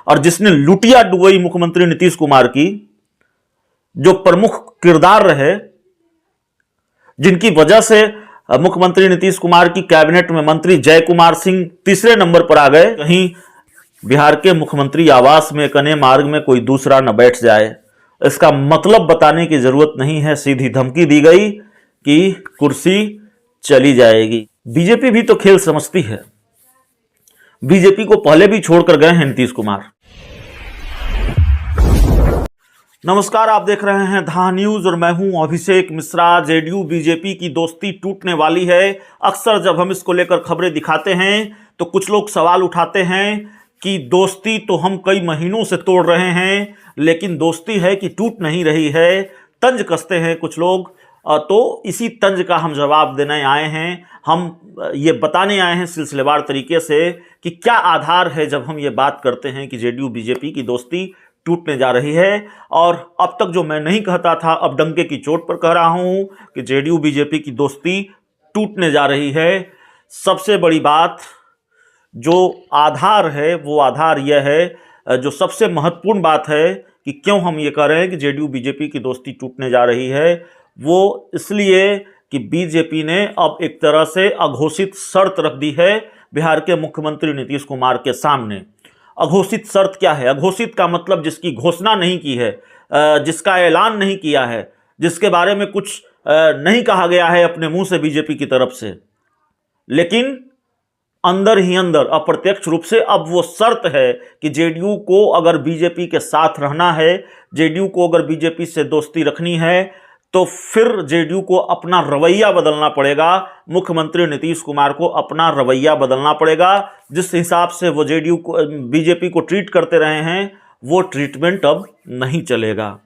और जिसने लुटिया डुबई मुख्यमंत्री नीतीश कुमार की, जो प्रमुख किरदार रहे, जिनकी वजह से मुख्यमंत्री नीतीश कुमार की कैबिनेट में मंत्री जय कुमार सिंह तीसरे नंबर पर आ गए। कहीं बिहार के मुख्यमंत्री आवास में कने मार्ग में कोई दूसरा न बैठ जाए, इसका मतलब बताने की जरूरत नहीं है, सीधी धमकी दी गई कि कुर्सी चली जाएगी। बीजेपी भी तो खेल समझती है, बीजेपी को पहले भी छोड़कर गए हैं नीतीश कुमार। नमस्कार, आप देख रहे हैं धा न्यूज और मैं हूं अभिषेक मिश्रा। जेडीयू बीजेपी की दोस्ती टूटने वाली है। अक्सर जब हम इसको लेकर खबरें दिखाते हैं तो कुछ लोग सवाल उठाते हैं कि दोस्ती तो हम कई महीनों से तोड़ रहे हैं, लेकिन दोस्ती है कि टूट नहीं रही है, तंज कसते हैं कुछ लोग। तो इसी तंज का हम जवाब देने आए हैं। हम ये बताने आए हैं सिलसिलेवार तरीके से कि क्या आधार है जब हम ये बात करते हैं कि जेडीयू बीजेपी की दोस्ती टूटने जा रही है। और अब तक जो मैं नहीं कहता था, अब डंके की चोट पर कह रहा हूं कि जेडीयू बीजेपी की दोस्ती टूटने जा रही है। सबसे बड़ी बात जो आधार है वो आधार यह है, जो सबसे महत्वपूर्ण बात है कि क्यों हम ये कह रहे हैं कि जेडीयू बीजेपी की दोस्ती टूटने जा रही है, वो इसलिए कि बीजेपी ने अब एक तरह से अघोषित शर्त रख दी है बिहार के मुख्यमंत्री नीतीश कुमार के सामने। अघोषित शर्त क्या है? अघोषित का मतलब जिसकी घोषणा नहीं की है, जिसका ऐलान नहीं किया है, जिसके बारे में कुछ नहीं कहा गया है अपने मुंह से बीजेपी की तरफ से, लेकिन अंदर ही अंदर अप्रत्यक्ष रूप से अब वो शर्त है कि जेडीयू को अगर बीजेपी के साथ रहना है, जेडीयू को अगर बीजेपी से दोस्ती रखनी है, तो फिर जेडीयू को अपना रवैया बदलना पड़ेगा। मुख्यमंत्री नीतीश कुमार को अपना रवैया बदलना पड़ेगा। जिस हिसाब से वो जेडीयू को, बीजेपी को ट्रीट करते रहे हैं, वो ट्रीटमेंट अब नहीं चलेगा।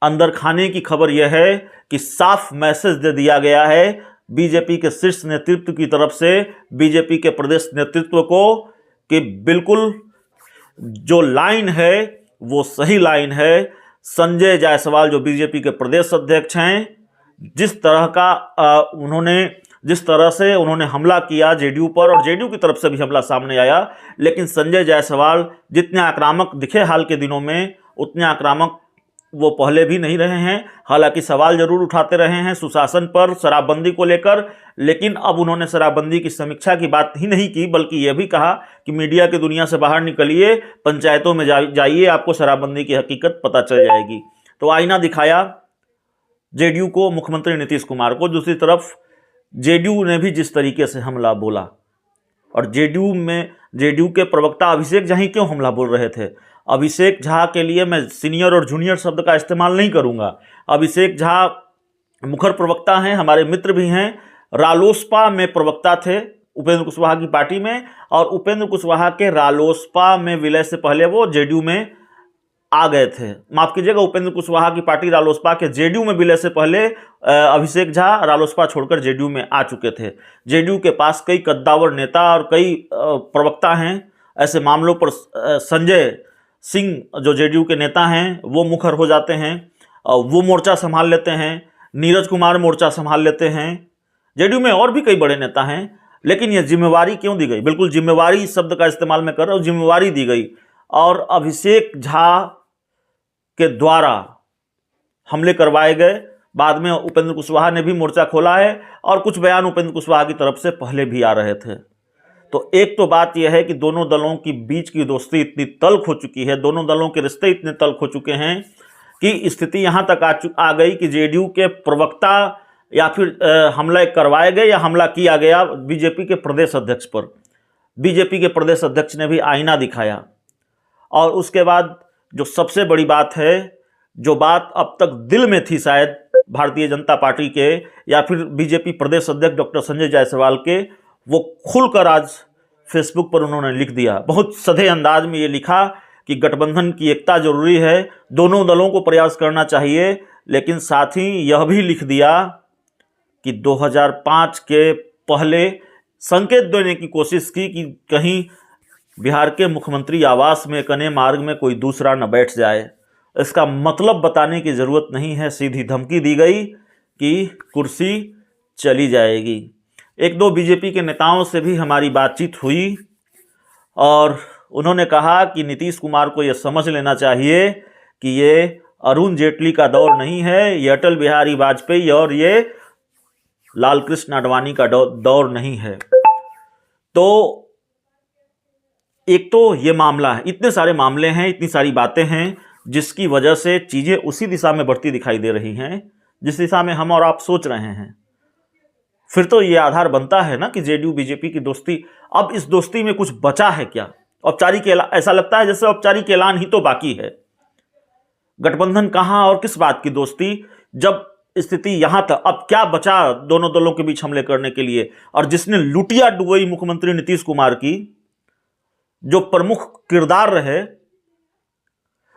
अंदर खाने की खबर यह है कि साफ मैसेज दे दिया गया है बीजेपी के शीर्ष नेतृत्व की तरफ से बीजेपी के प्रदेश नेतृत्व को कि बिल्कुल जो लाइन है वो सही लाइन है। संजय जायसवाल जो बीजेपी के प्रदेश अध्यक्ष हैं, जिस तरह से उन्होंने हमला किया जेडीयू पर, और जेडीयू की तरफ से भी हमला सामने आया, लेकिन संजय जायसवाल जितने आक्रामक दिखे हाल के दिनों में, उतने आक्रामक वो पहले भी नहीं रहे हैं। हालांकि सवाल जरूर उठाते रहे हैं सुशासन पर, शराबबंदी को लेकर, लेकिन अब उन्होंने शराबबंदी की समीक्षा की बात ही नहीं की, बल्कि यह भी कहा कि मीडिया की दुनिया से बाहर निकलिए, पंचायतों में जाइए, आपको शराबबंदी की हकीकत पता चल जाएगी। तो आईना दिखाया जेडीयू को, मुख्यमंत्री नीतीश कुमार को। दूसरी तरफ जेडीयू ने भी जिस तरीके से हमला बोला, और जेडीयू के प्रवक्ता अभिषेक झा ही क्यों हमला बोल रहे थे? अभिषेक झा के लिए मैं सीनियर और जूनियर शब्द का इस्तेमाल नहीं करूंगा। अभिषेक झा मुखर प्रवक्ता हैं, हमारे मित्र भी हैं, रालोसपा में प्रवक्ता थे उपेंद्र कुशवाहा की पार्टी में, और उपेंद्र कुशवाहा के रालोसपा में विलय से पहले वो जेडीयू में आ गए थे। माफ कीजिएगा, उपेंद्र कुशवाहा की पार्टी रालोसपा के जेडीयू में विलय से पहले अभिषेक झा रालोसपा छोड़कर जेडीयू में आ चुके थे। जेडीयू के पास कई कद्दावर नेता और कई प्रवक्ता हैं। ऐसे मामलों पर संजय सिंह जो जेडीयू के नेता हैं वो मुखर हो जाते हैं, वो मोर्चा संभाल लेते हैं। नीरज कुमार मोर्चा संभाल लेते हैं। जेडीयू में और भी कई बड़े नेता हैं, लेकिन ये जिम्मेवारी क्यों दी गई? बिल्कुल जिम्मेवारी शब्द का इस्तेमाल मैं कर रहा हूँ, जिम्मेवारी दी गई, और अभिषेक झा के द्वारा हमले करवाए गए। बाद में उपेंद्र कुशवाहा ने भी मोर्चा खोला है, और कुछ बयान उपेंद्र कुशवाहा की तरफ से पहले भी आ रहे थे। तो एक तो बात यह है कि दोनों दलों की बीच की दोस्ती इतनी तल्ख हो चुकी है, दोनों दलों के रिश्ते इतने तल्ख हो चुके हैं कि स्थिति यहां तक आ गई कि जेडीयू के प्रवक्ता या फिर हमला करवाए गए या हमला किया गया बीजेपी के प्रदेश अध्यक्ष पर। बीजेपी के प्रदेश अध्यक्ष ने भी आईना दिखाया। और उसके बाद जो सबसे बड़ी बात है, जो बात अब तक दिल में थी शायद भारतीय जनता पार्टी के या फिर बीजेपी प्रदेश अध्यक्ष डॉक्टर संजय जायसवाल के, वो खुलकर आज फेसबुक पर उन्होंने लिख दिया। बहुत सधे अंदाज में ये लिखा कि गठबंधन की एकता जरूरी है, दोनों दलों को प्रयास करना चाहिए, लेकिन साथ ही यह भी लिख दिया कि 2005 के पहले संकेत देने की कोशिश की कि कहीं बिहार के मुख्यमंत्री आवास में कने मार्ग में कोई दूसरा न बैठ जाए। इसका मतलब बताने की ज़रूरत नहीं है, सीधी धमकी दी गई कि कुर्सी चली जाएगी। एक दो बीजेपी के नेताओं से भी हमारी बातचीत हुई और उन्होंने कहा कि नीतीश कुमार को यह समझ लेना चाहिए कि ये अरुण जेटली का दौर नहीं है, ये अटल बिहारी वाजपेयी और ये लाल कृष्ण आडवाणी का दौर नहीं है। तो एक तो ये मामला है, इतने सारे मामले हैं, इतनी सारी बातें हैं जिसकी वजह से चीजें उसी दिशा में बढ़ती दिखाई दे रही हैं जिस दिशा में हम और आप सोच रहे हैं। फिर तो ये आधार बनता है ना कि जेडीयू बीजेपी की दोस्ती, अब इस दोस्ती में कुछ बचा है क्या? औपचारिक ऐसा लगता है जैसे औपचारिक ऐलान ही तो बाकी है। गठबंधन कहां और किस बात की दोस्ती, जब स्थिति यहां तक, अब क्या बचा दोनों दलों के बीच हमले करने के लिए? और जिसने लुटिया डुबई मुख्यमंत्री नीतीश कुमार की, जो प्रमुख किरदार रहे,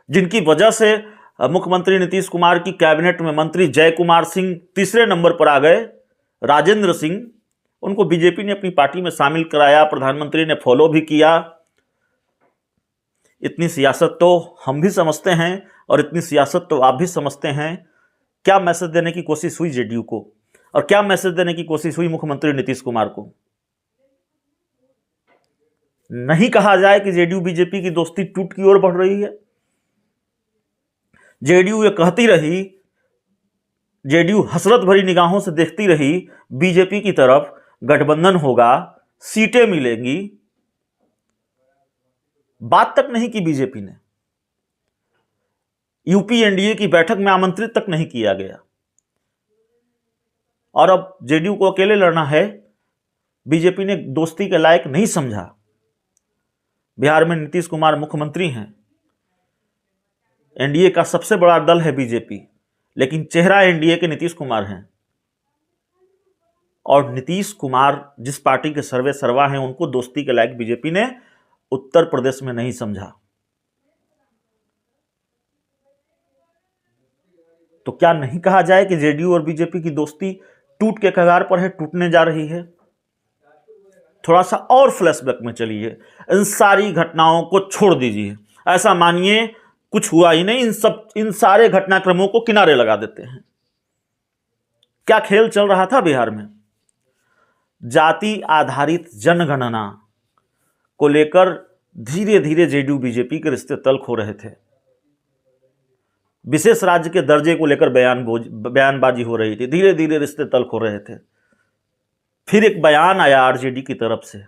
जिनकी वजह से मुख्यमंत्री नीतीश कुमार की कैबिनेट में मंत्री जय कुमार सिंह तीसरे नंबर पर आ गए, राजेंद्र सिंह, उनको बीजेपी ने अपनी पार्टी में शामिल कराया, प्रधानमंत्री ने फॉलो भी किया। इतनी सियासत तो हम भी समझते हैं और इतनी सियासत तो आप भी समझते हैं। क्या मैसेज देने की कोशिश हुई जेडीयू को, और क्या मैसेज देने की कोशिश हुई मुख्यमंत्री नीतीश कुमार को? नहीं कहा जाए कि जेडीयू बीजेपी की दोस्ती टूट की ओर बढ़ रही है। जेडीयू ये कहती रही, जेडीयू हसरत भरी निगाहों से देखती रही बीजेपी की तरफ, गठबंधन होगा, सीटें मिलेंगी, बात तक नहीं की बीजेपी ने। यूपी एनडीए की बैठक में आमंत्रित तक नहीं किया गया। और अब जेडीयू को अकेले लड़ना है, बीजेपी ने दोस्ती के लायक नहीं समझा। बिहार में नीतीश कुमार मुख्यमंत्री हैं, एनडीए का सबसे बड़ा दल है बीजेपी, लेकिन चेहरा एनडीए के नीतीश कुमार हैं। और नीतीश कुमार जिस पार्टी के सर्वे सर्वा हैं, उनको दोस्ती के लायक बीजेपी ने उत्तर प्रदेश में नहीं समझा। तो क्या नहीं कहा जाए कि जेडीयू और बीजेपी की दोस्ती टूट के कगार पर है, टूटने जा रही है? थोड़ा सा और फ्लैशबैक में चलिए, इन सारी घटनाओं को छोड़ दीजिए, ऐसा मानिए कुछ हुआ ही नहीं, इन सारे घटनाक्रमों को किनारे लगा देते हैं। क्या खेल चल रहा था बिहार में? जाति आधारित जनगणना को लेकर धीरे धीरे जेडीयू बीजेपी के रिश्ते तल्ख हो रहे थे। विशेष राज्य के दर्जे को लेकर बयानबाजी हो रही थी, धीरे धीरे रिश्ते तल्ख हो रहे थे। फिर एक बयान आया आरजेडी की तरफ से,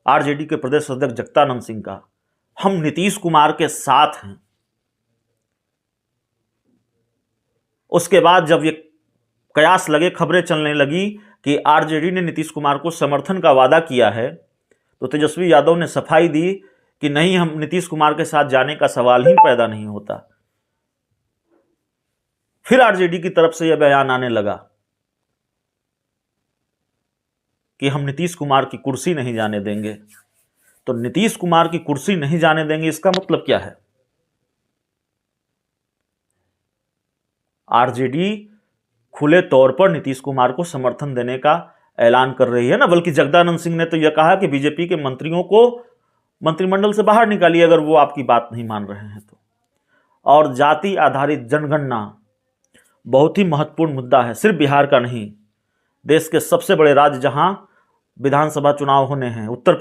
आरजेडी के प्रदेश अध्यक्ष जगदानंद सिंह का, हम नीतीश कुमार के साथ हैं। उसके बाद जब ये कयास लगे, खबरें चलने लगी कि आरजेडी ने नीतीश कुमार को समर्थन का वादा किया है, तो तेजस्वी यादव ने सफाई दी कि नहीं, हम नीतीश कुमार के साथ जाने का सवाल ही पैदा नहीं होता। फिर आरजेडी की तरफ से यह बयान आने लगा कि हम नीतीश कुमार की कुर्सी नहीं जाने देंगे। तो नीतीश कुमार की कुर्सी नहीं जाने देंगे, इसका मतलब क्या है? आरजेडी खुले तौर पर नीतीश कुमार को समर्थन देने का ऐलान कर रही है ना। बल्कि जगदानंद सिंह ने तो यह कहा कि बीजेपी के मंत्रियों को मंत्रिमंडल से बाहर निकालिए अगर वो आपकी बात नहीं मान रहे हैं तो। और जाति आधारित जनगणना बहुत ही महत्वपूर्ण मुद्दा है, सिर्फ बिहार का नहीं, देश के सबसे बड़े राज्य जहां विधानसभा चुनाव होने हैं, उत्तर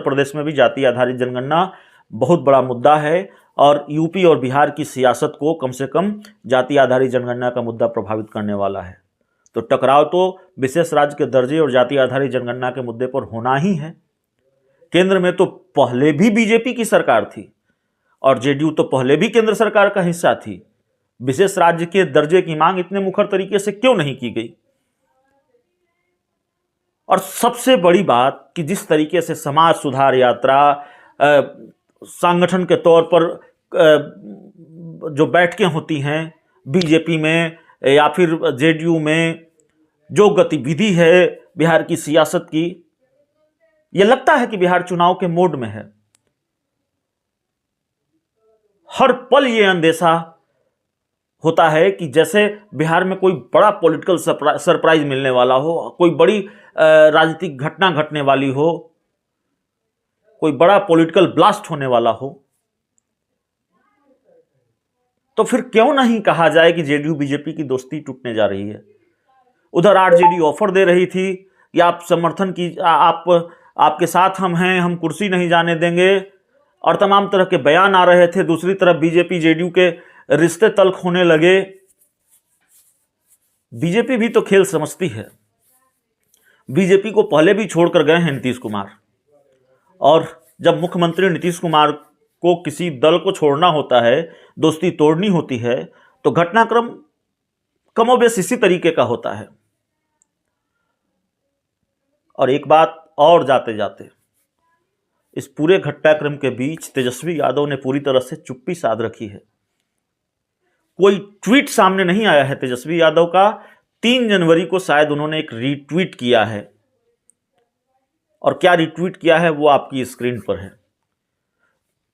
प्रदेश में भी जाति आधारित जनगणना बहुत बड़ा मुद्दा है। और यूपी और बिहार की सियासत को कम से कम जाति आधारित जनगणना का मुद्दा प्रभावित करने वाला है। तो टकराव तो विशेष राज्य के दर्जे और जाति आधारित जनगणना के मुद्दे पर होना ही है। केंद्र में तो पहले भी बीजेपी की सरकार थी और जेडीयू तो पहले भी केंद्र सरकार का हिस्सा थी। विशेष राज्य के दर्जे की मांग इतने मुखर तरीके से क्यों नहीं की गई? और सबसे बड़ी बात कि जिस तरीके से समाज सुधार यात्रा, संगठन के तौर पर जो बैठकें होती हैं बीजेपी में या फिर जेडीयू में, जो गतिविधि है बिहार की सियासत की, यह लगता है कि बिहार चुनाव के मोड में है। हर पल यह अंदेशा होता है कि जैसे बिहार में कोई बड़ा पॉलिटिकल सरप्राइज मिलने वाला हो, कोई बड़ी राजनीतिक घटना घटने वाली हो, कोई बड़ा पॉलिटिकल ब्लास्ट होने वाला हो। तो फिर क्यों नहीं कहा जाए कि जेडीयू बीजेपी की दोस्ती टूटने जा रही है? उधर आरजेडी ऑफर दे रही थी कि आप समर्थन की, आप आपके साथ हम हैं, हम कुर्सी नहीं जाने देंगे, और तमाम तरह के बयान आ रहे थे। दूसरी तरफ बीजेपी जेडीयू के रिश्ते तल्ख होने लगे। बीजेपी भी तो खेल समझती है। बीजेपी को पहले भी छोड़कर गए हैं नीतीश कुमार, और जब मुख्यमंत्री नीतीश कुमार को किसी दल को छोड़ना होता है, दोस्ती तोड़नी होती है, तो घटनाक्रम कमोबेश इसी तरीके का होता है। और एक बात और जाते जाते, इस पूरे घटनाक्रम के बीच तेजस्वी यादव ने पूरी तरह से चुप्पी साध रखी है। कोई ट्वीट सामने नहीं आया है तेजस्वी यादव का। 3 जनवरी को शायद उन्होंने एक रीट्वीट किया है, और क्या रीट्वीट किया है वो आपकी स्क्रीन पर है।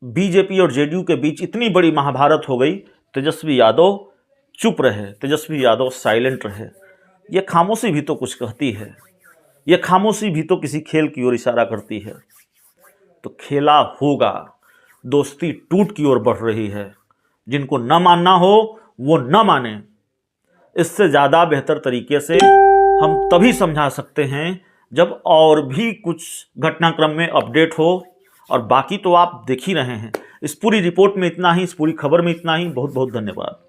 बीजेपी और जेडीयू के बीच इतनी बड़ी महाभारत हो गई, तेजस्वी यादव चुप रहे, तेजस्वी यादव साइलेंट रहे। ये खामोशी भी तो कुछ कहती है, ये खामोशी भी तो किसी खेल की ओर इशारा करती है। तो खेला होगा, दोस्ती टूट की ओर बढ़ रही है। जिनको न मानना हो वो न माने। इससे ज़्यादा बेहतर तरीके से हम तभी समझा सकते हैं जब और भी कुछ घटनाक्रम में अपडेट हो, और बाकी तो आप देख ही रहे हैं। इस पूरी रिपोर्ट में इतना ही, इस पूरी खबर में इतना ही। बहुत बहुत धन्यवाद।